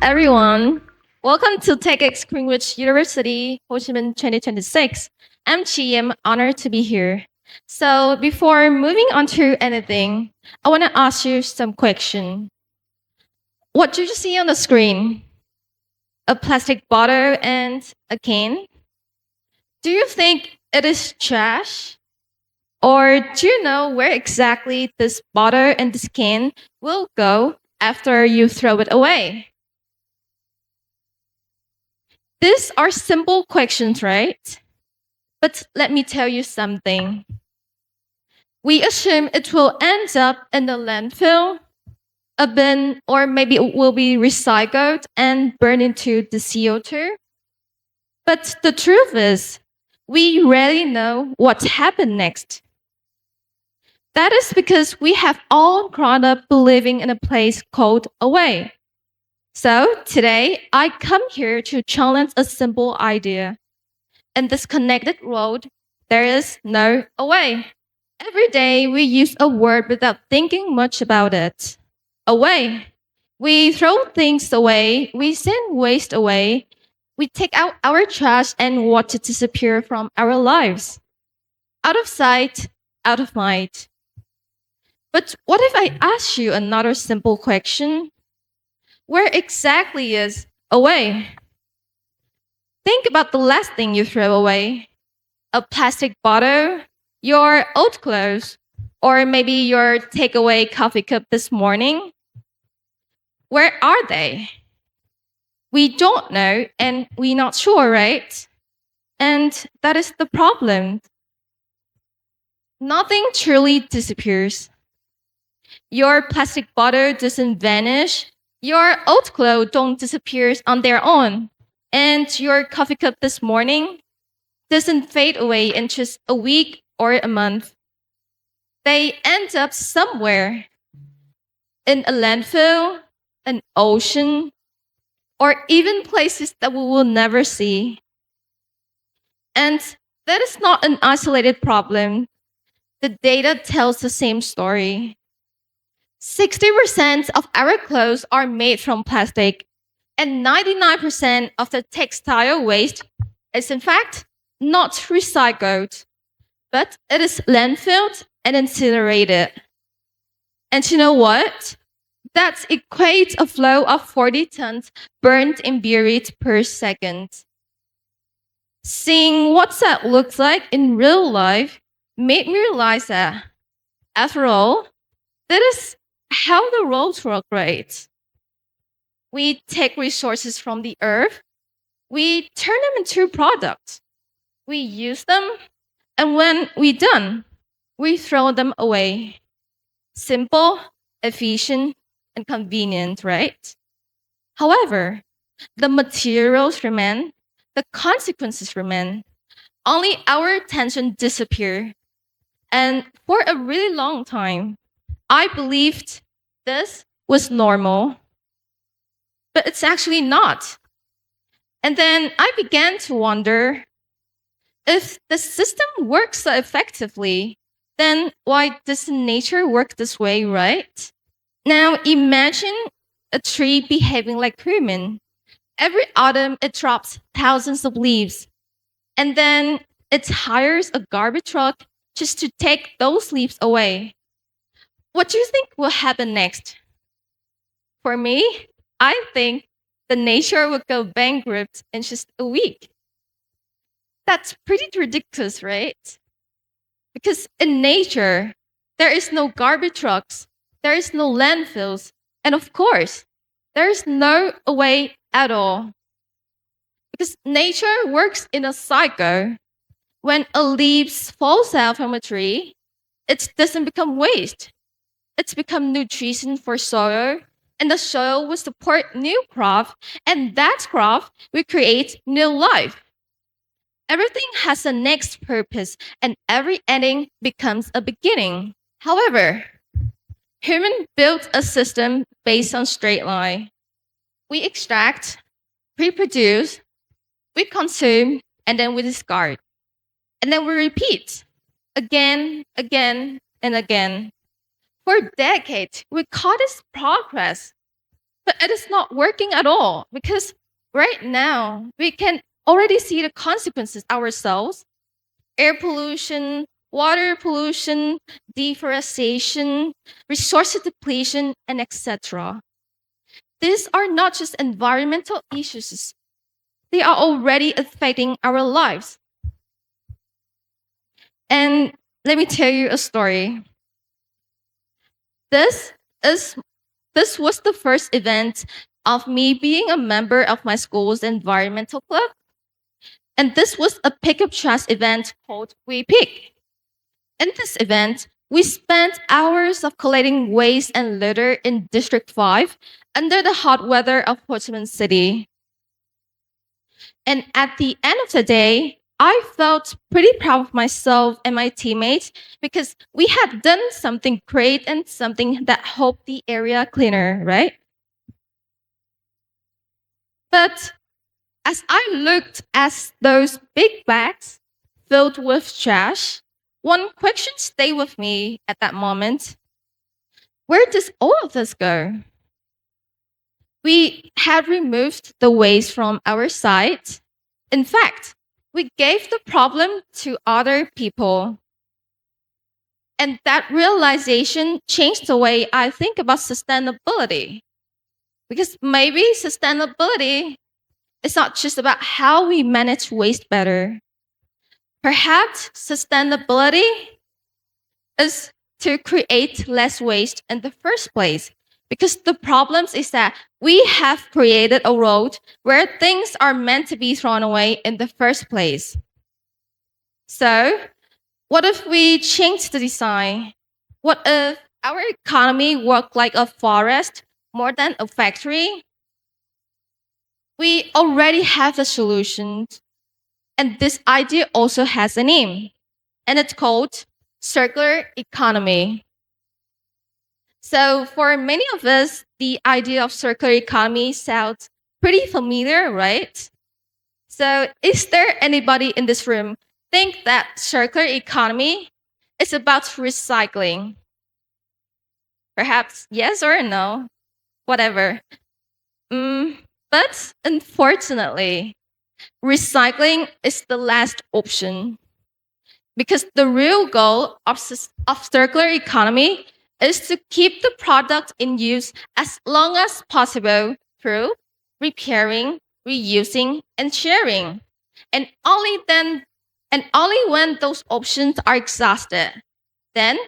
everyone. Welcome to TechX Greenwich University, Ho Chi Minh 2026. I'm Chi. I'm honored to be here. So before moving on to anything, I want to ask you some question. What do you see on the screen? A plastic bottle and a can? Do you think it is trash? Or do you know where exactly this bottle and this can will go after you throw it away? These are simple questions, right? But let me tell you something. We assume it will end up in the landfill, a bin, or maybe it will be recycled and burned into the CO2. But the truth is, we rarely know what happened next. That is because we have all grown up believing in a place called away. So today, I come here to challenge a simple idea. In this connected world, there is no away. Every day we use a word without thinking much about it. Away. We throw things away, we send waste away, we take out our trash and watch it disappear from our lives. Out of sight, out of mind. But what if I ask you another simple question? Where exactly is away? Think about the last thing you throw away. A plastic bottle, your old clothes, or maybe your takeaway coffee cup this morning. Where are they? We don't know and we're not sure, right? And that is the problem. Nothing truly disappears. Your plastic bottle doesn't vanish. Your old clothes don't disappear on their own. And your coffee cup this morning doesn't fade away in just a week or a month. They end up somewhere in a landfill, an ocean, or even places that we will never see. And that is not an isolated problem. The data tells the same story. 60% of our clothes are made from plastic, and 99% of the textile waste is, in fact, not recycled, but it is landfilled and incinerated. And you know what? That equates a flow of 40 tons burned and buried per second. Seeing what that looks like in real life made me realize that, after all, that is how the world works, right? We take resources from the earth, we turn them into products, we use them, and when we're done, we throw them away. Simple, efficient, and convenient, right? However, the materials remain, the consequences remain. Only our attention disappear. And for a really long time, I believed this was normal, but it's actually not. And then I began to wonder, if the system works so effectively, then why doesn't nature work this way, right? Now imagine a tree behaving like human. Every autumn it drops thousands of leaves, and then it hires a garbage truck just to take those leaves away. What do you think will happen next? For me, I think the nature would go bankrupt in just a week. That's pretty ridiculous, right? Because in nature, there is no garbage trucks, there is no landfills, and of course, there is no way at all. Because nature works in a cycle. When a leaf falls out from a tree, it doesn't become waste. It's become nutrition for soil, and the soil will support new crop, and that crop will create new life. Everything has a next purpose, and every ending becomes a beginning. However, human built a system based on straight line. We extract, we produce, we consume, and then we discard. And then we repeat again, again, and again. For decades, we call this progress. But it is not working at all because right now we can already see the consequences ourselves: air pollution, water pollution, deforestation, resource depletion, and etc. These are not just environmental issues, they are already affecting our lives. And let me tell you a story. This is this was the first event of me being a member of my school's environmental club. And this was a pickup trash event called We Pick. In this event, we spent hours of collecting waste and litter in District 5 under the hot weather of Ho Chi Minh City. And at the end of the day, I felt pretty proud of myself and my teammates because we had done something great and something that helped the area cleaner, right? But as I looked at those big bags filled with trash, one question stayed with me at that moment. Where does all of this go? We had removed the waste from our site. In fact, we gave the problem to other people. And that realization changed the way I think about sustainability. Because maybe sustainability is not just about how we manage waste better. Perhaps sustainability is to create less waste in the first place. Because the problem is that we have created a world where things are meant to be thrown away in the first place. So, what if we change the design? What if our economy worked like a forest more than a factory? We already have a solution. And this idea also has a name, and it's called circular economy. So, for many of us, the idea of circular economy sounds pretty familiar, right? So, is there anybody in this room think that circular economy is about recycling? Perhaps yes or no, whatever. But unfortunately, recycling is the last option because the real goal of circular economy is to keep the product in use as long as possible through repairing, reusing, and sharing. And only then, and only when those options are exhausted, then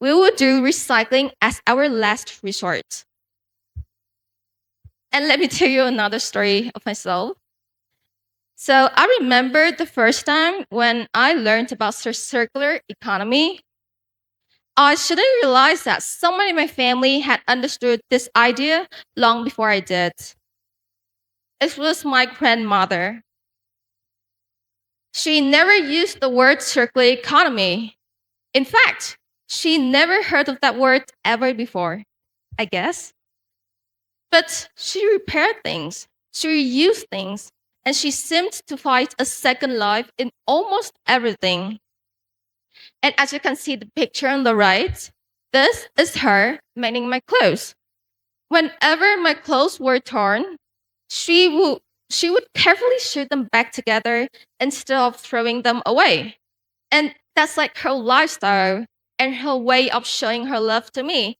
we will do recycling as our last resort. And let me tell you another story of myself. So I remember the first time when I learned about circular economy. I should have realized that someone in my family had understood this idea long before I did. It was my grandmother. She never used the word circular economy. In fact, she never heard of that word ever before, I guess. But she repaired things, she reused things, and she seemed to find a second life in almost everything. And as you can see the picture on the right, this is her mending my clothes. Whenever my clothes were torn, she would she would carefully sew them back together instead of throwing them away. And that's like her lifestyle and her way of showing her love to me.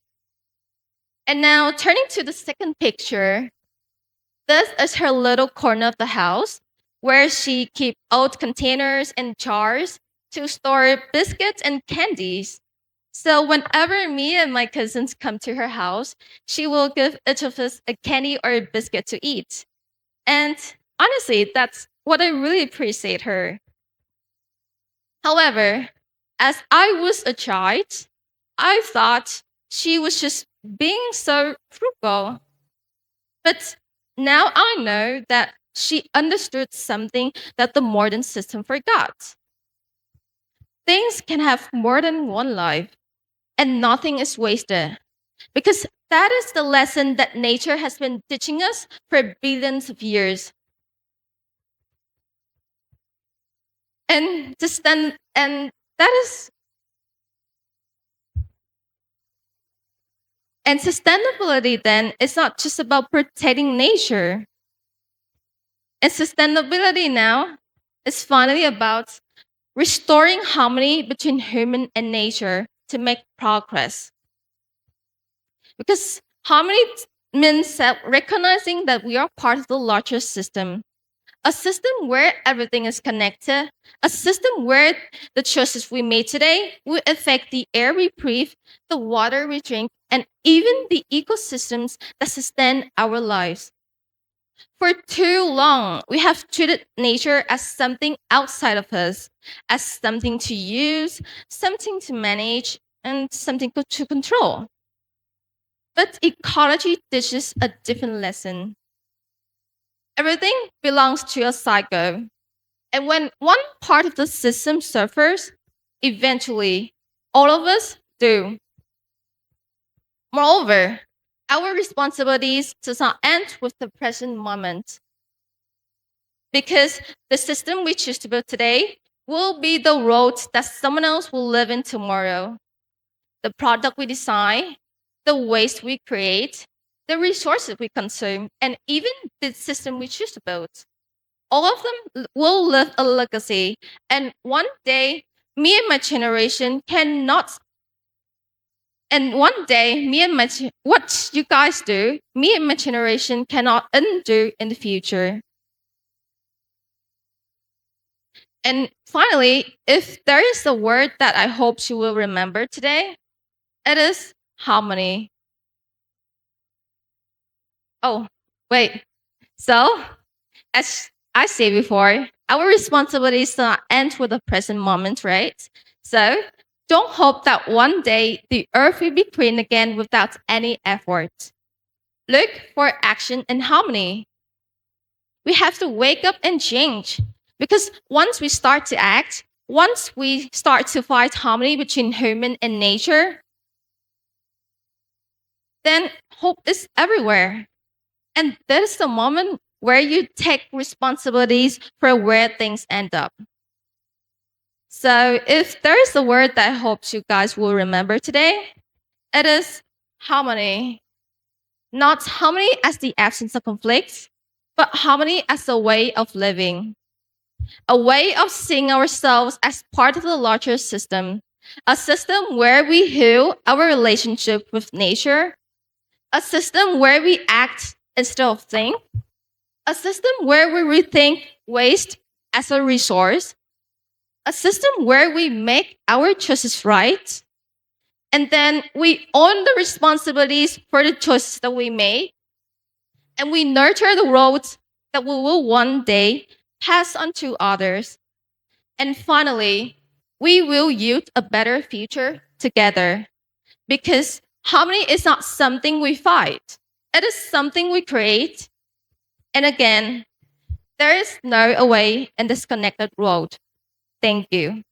And now turning to the second picture, this is her little corner of the house where she keeps old containers and jars to store biscuits and candies. So whenever me and my cousins come to her house, she will give each of us a candy or a biscuit to eat. And honestly, that's what I really appreciate her. However, as I was a child, I thought she was just being so frugal. But now I know that she understood something that the modern system forgot. Things can have more than one life, and nothing is wasted. Because that is the lesson that nature has been teaching us for billions of years. And just then, and that is And sustainability then is not just about protecting nature. And sustainability now is finally about restoring harmony between human and nature to make progress. Because harmony means that recognizing that we are part of the larger system, a system where everything is connected, a system where the choices we made today will affect the air we breathe, the water we drink, and even the ecosystems that sustain our lives. For too long, we have treated nature as something outside of us, as something to use, something to manage, and something to control. But ecology teaches a different lesson. Everything belongs to a cycle. And when one part of the system suffers, eventually all of us do. Moreover, our responsibilities does not end with the present moment because the system we choose to build today will be the road that someone else will live in tomorrow. The product we design, the waste we create, the resources we consume, and even the system we choose to build. All of them will leave a legacy. And one day, me and my generation cannot. And one day, what you guys do, me and my generation cannot undo in the future. And finally, if there is a word that I hope you will remember today, it is harmony. Oh, wait. So, as I said before, our responsibility is not end with the present moment, right? So, don't hope that one day the earth will be clean again without any effort. Look for action and harmony. We have to wake up and change. Because once we start to act, once we start to find harmony between human and nature, then hope is everywhere. And that is the moment where you take responsibilities for where things end up. So if there is a word that I hope you guys will remember today, it is harmony. Not harmony as the absence of conflict, but harmony as a way of living, a way of seeing ourselves as part of the larger system, a system where we heal our relationship with nature, a system where we act instead of think, a system where we rethink waste as a resource, a system where we make our choices right, and then we own the responsibilities for the choices that we made, and we nurture the roads that we will one day pass on to others. And finally, we will yield a better future together because harmony is not something we fight, it is something we create. And again, there is no away in this connected world. Thank you.